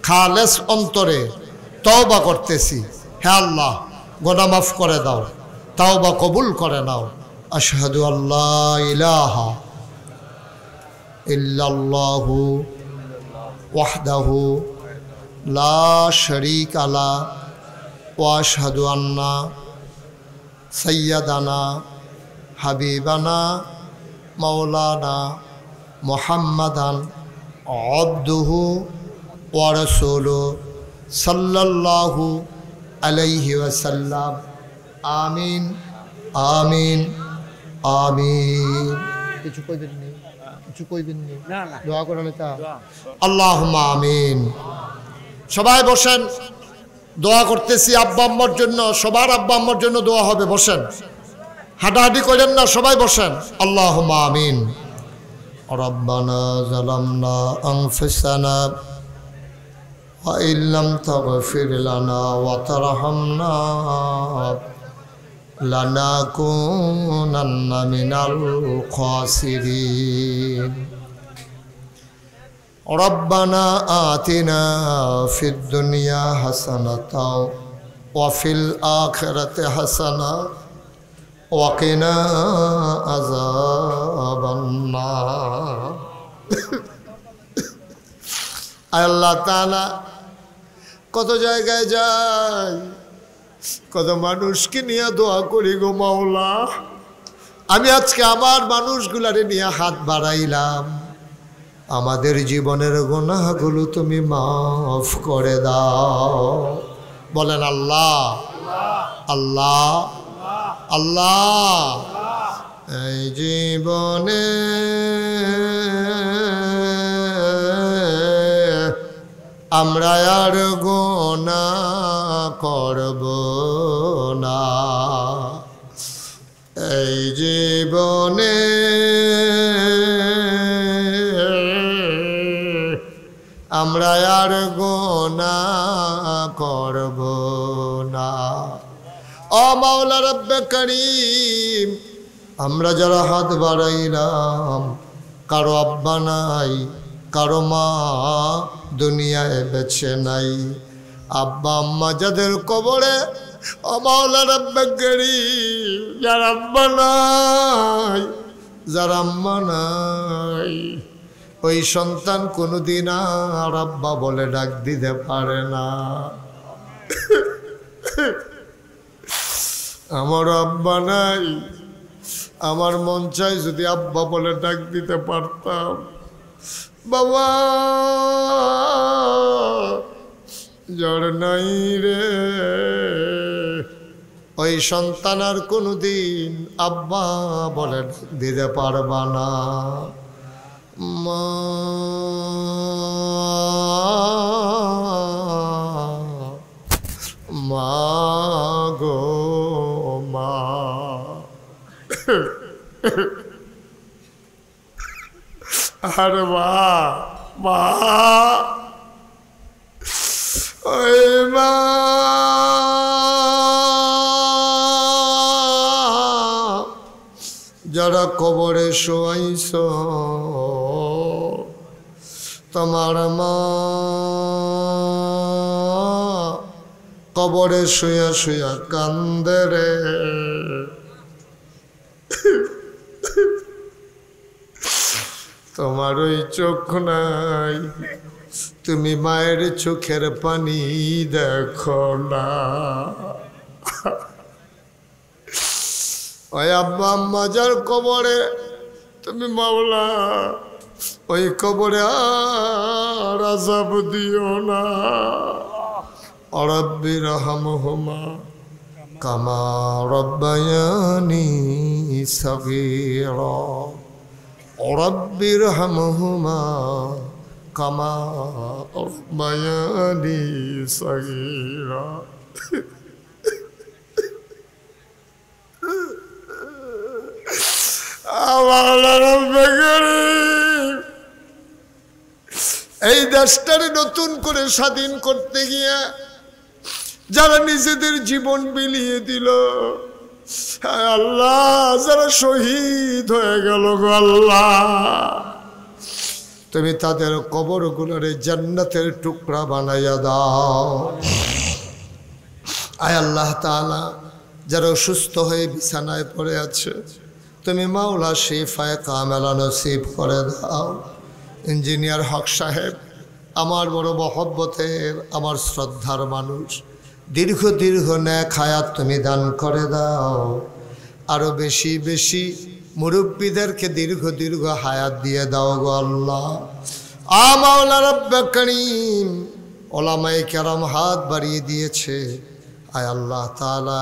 খালেস অন্তরে তওবা করতেছি। হে আল্লাহ, গুনাহ মাফ করে দাও, তওবা কবুল করে নাও। আশহাদু আল্লা ইলাহা ইল্লাল্লাহু ওয়াহদাহু লা শারীকা লা ওয়া আশহাদু আন্না সাইয়্যিদানা হাবিবানা মাওলানা মুহাম্মাদান আবদুহু ওয়া রাসূলুহু সাল্লাল্লাহু আলাইহি ওয়াসাল্লাম। আমিন আমিন আমিন। কিছু কইবেন নি? কিছু কইবেন নি? না না, দোয়া করেন এটা। আল্লাহুম্মা আমিন। সবাই বসেন, দোয়া করতেছি আব্বা আম্মার জন্য, সবার আব্বা আম্মার জন্য দোয়া হবে। বসেন, হাঁটাহাঁটি করেন না, সবাই বসেন। আল্লাহুম্মা আমিন। রব্বানা যালামনা আনফুসানা ওয়া ইল্লাম তাগফির লানা ওয়া তারহামনা লানাকুনান্না মিনাল খাসিরিন। রব্বানা আতিনা ফিদ দুনিয়া হাসানাতাও ওয়া ফিল আখিরাতি হাসানা ওয়া কিনা আযাবান নার। আল্লাহ তাআলা কত জায়গায় যাই, কত মানুষকে নিয়ে দোয়া করি গো মাওলা। আমি আজকে আমার মানুষগুলারে নিয়ে হাত বাড়াইলাম, আমাদের জীবনের গুনাহগুলো তুমি মাফ করে দাও। বলেন আল্লাহ আল্লাহ আল্লাহ। এই জীবনে আমরা আর গুনাহ করব না। এই জীবনে আমরা আর গুনাহ করব না। ও মাওলা রব্বে করিম, আমরা যারা হাত বাড়াইলাম, কারো আব্বা নাই, কারো মা দুনিয়ায় বেঁচে নাই, আব্বা আম্মা যাদের কবরে, ও মাওলা রব্বে করিম, যার আব্বা নাই, যার আম্মা নাই, ওই সন্তান কোনোদিন আর আব্বা বলে ডাক দিতে পারে না। আমার আব্বা নাই, আমার মন চাই যদি আব্বা বলে ডাক দিতে পারতাম, বাবা জ্বর নাই রে, ওই সন্তান আর কোনোদিন আব্বা বলে ডাক দিতে পারবা না। মা মা গো মা, আর মা মা, ওই মা যারা কবরে শোয়াইছ, তোমার মা কবরে শুয়া শুয়া কান্দে রে। তোমার ওই চোখ নাই, তুমি মায়ের চোখের পানি দেখো না। ওই আব্বা আম্মা যার কবরে, তুমি মাওলা ওই কবরে আর আযাব দিও না। রব্বি রহমহুমা কামা রব্বায়ানি সগীরা, রব্বি রহমহুমা কামা রব্বায়ানি সগীরা। এই দেশটারে নতুন করে স্বাধীন করতে গিয়ে যারা নিজেদের জীবন বিলিয়ে দিল, আল্লাহ যারা শহীদ হয়ে গেল গো আল্লাহ, তুমি তাদের কবরগুলোরে জান্নাতের টুকরা বানাইয়া দাও। আয় আল্লাহ তাআলা, যারা অসুস্থ হয়ে বিছানায় পড়ে আছে, তুমি মাওলা শিফায়ে কামেলা নসিব করে দাও। ইঞ্জিনিয়ার হক সাহেব, আমার বড় মহব্বতের, আমার শ্রদ্ধার মানুষ, দীর্ঘ দীর্ঘ নেক হায়াত তুমি দান করে দাও। আরো বেশি বেশি মুরব্বীদেরকে দীর্ঘ দীর্ঘ হায়াত দিয়ে দাও গো আল্লাহ। মাওলা রব্বে করিম, ওলামায়ে কেরাম হাত বাড়িয়ে দিয়েছে, আয় আল্লাহ তাআলা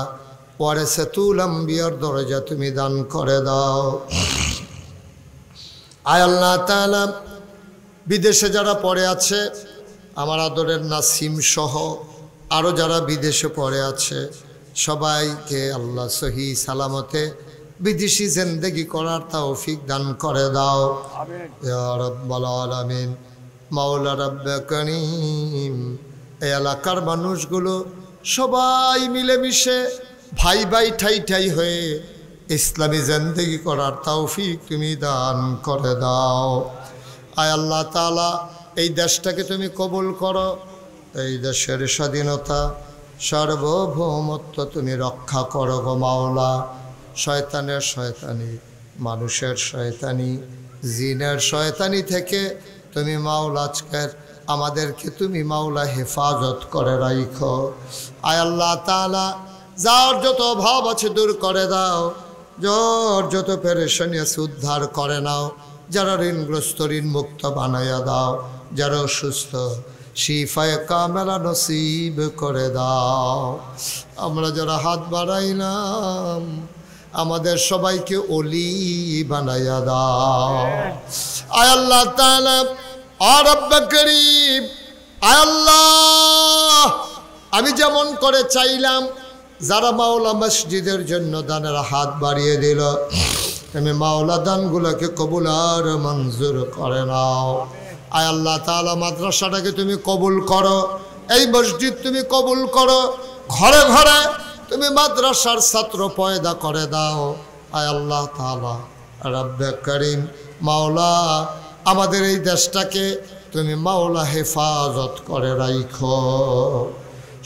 ওয়ারাসাতুল আম্বিয়ার দরজা তুমি দান করে দাও। আয় আল্লাহ তাআলা, বিদেশে যারা পড়ে আছে, আমার আদরের নাসিম সহ আরও যারা বিদেশে পড়ে আছে, সবাইকে আল্লাহ সহি সালামতে বিদেশি জিন্দেগি করার তৌফিক দান করে দাও ইয়া রাব্বাল আলামিন। মাওলা রব্বে করিম, এই এলাকার মানুষগুলো সবাই মিলেমিশে ভাই ভাই ঠাই ঠাই হয়ে ইসলামী জিন্দেগি করার তৌফিক তুমি দান করে দাও। আয় আল্লাহ তাআলা, এই দেশটাকে তুমি কবুল করো, এই দেশের স্বাধীনতা সার্বভৌমত্ব তুমি রক্ষা করো গো মাওলা। শয়তানের শয়তানি, মানুষের শয়তানি, জিনের শয়তানি থেকে তুমি মাওলা আজকের আমাদেরকে তুমি মাওলা হেফাজত করে রাখো। আয় আল্লাহ তাআলা, যার যত অভাব আছে দূর করে দাও, যার যত পেরেশানি আছে উদ্ধার করে নাও। যারা ঋণগ্রস্ত ঋণ মুক্ত বানাইয়া দাও, যারা অসুস্থ শিফায়ে কামেলা নসিব করে দাও। আমরা যারা হাত বাড়াইলাম আমাদের সবাইকে ওলি বানাইয়া দাও। আয় আল্লাহ তাআলা আর রব্বে করিম, আয় আল্লাহ আমি যেমন করে চাইলাম যারা মাওলা মসজিদের জন্য দানের হাত বাড়িয়ে দিল, তুমি মাওলা দানগুলোকে কবুল আর মঞ্জুর করে নাও। আয় আল্লাহ তাআলা মাদ্রাসাটাকে তুমি কবুল করো, এই মসজিদ তুমি কবুল করো, ঘরে ঘরে তুমি মাদ্রাসার ছাত্র পয়দা করে দাও। আয় আল্লাহ তাআলা রব্বে করিম মাওলা আমাদের এই দেশটাকে তুমি মাওলা হেফাজত করে রাখো।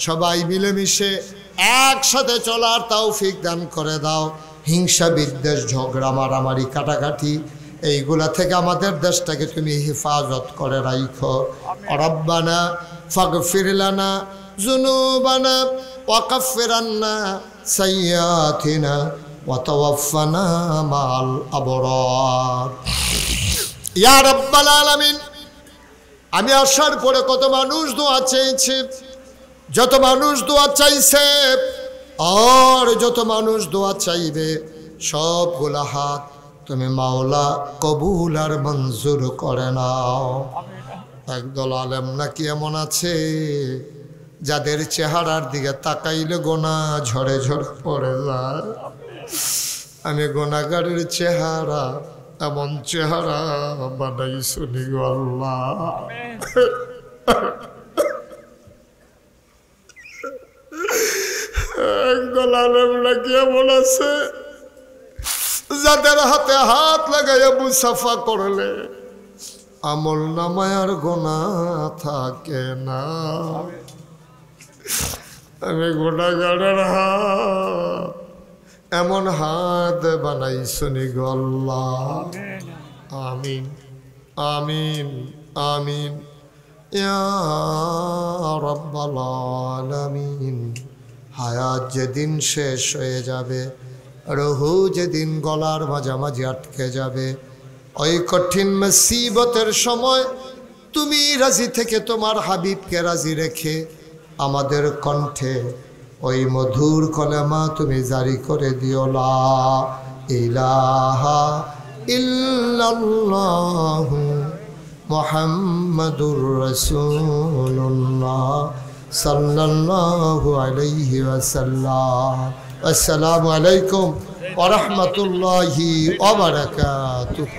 সবাই মিলেমিশে একসাথে চলার তৌফিক দান করে দাও। হিংসা বিদ্বেষ ঝগড়া মারামারি কাটাকাটি এইগুলা থেকে আমাদের দেশটাকে তুমি হেফাজত করে রাখো। রব্বানা ফাগফির লানা যুনুবানা ওয়াকাফির আন্না সাইয়্যাতিনা ওয়া তাওয়াফানা মাল আবরার। ইয়া রাব্বাল আলামিন, আমি আসার পরে কত মানুষ দোয়া চেয়েছে, যত মানুষ দোয়া চাইছে আর যত মানুষ দোয়া চাইবে সবগুলা হাত তুমি মাওলা কবুল আর মঞ্জুর করে নাও। একদল আলেম নাকি এমন আছে যাদের চেহারার দিকে তাকাইলে গোনা ঝরে ঝরে পড়ে যায়। আমি গোনাগারের চেহারা এমন চেহারা বানাই শুনি গো আল্লাহ। একদল আলেম নাকি এমন আছে যাদের হাতে হাত লাগাইয়া মুসাফা করলে আমল নামায় আর গোনা থাকে না। আমি গোনাগারের হাত এমন হাত বানাই শুনি গো আল্লাহ। আমিন আমিন আমিন ইয়া রাব্বাল আলামিন। হায়াত যেদিন শেষ হয়ে যাবে, রুহু যেদিন গলার মাঝামাঝি আটকে যাবে, ওই কঠিন মুসিবতের সময় তুমি রাজি থেকে তোমার হাবিবকে রাজি রেখে আমাদের কণ্ঠে ওই মধুর কলেমা তুমি জারি করে দিও, লা ইলাহা ইল্লাল্লাহু মুহাম্মাদুর রাসূলুল্লাহ সাল্লাল্লাহু আলাইহি ওয়াসাল্লাম। আসসালামু আলাইকুম ওয়া রাহমাতুল্লাহি ওয়া বারাকাতুহু।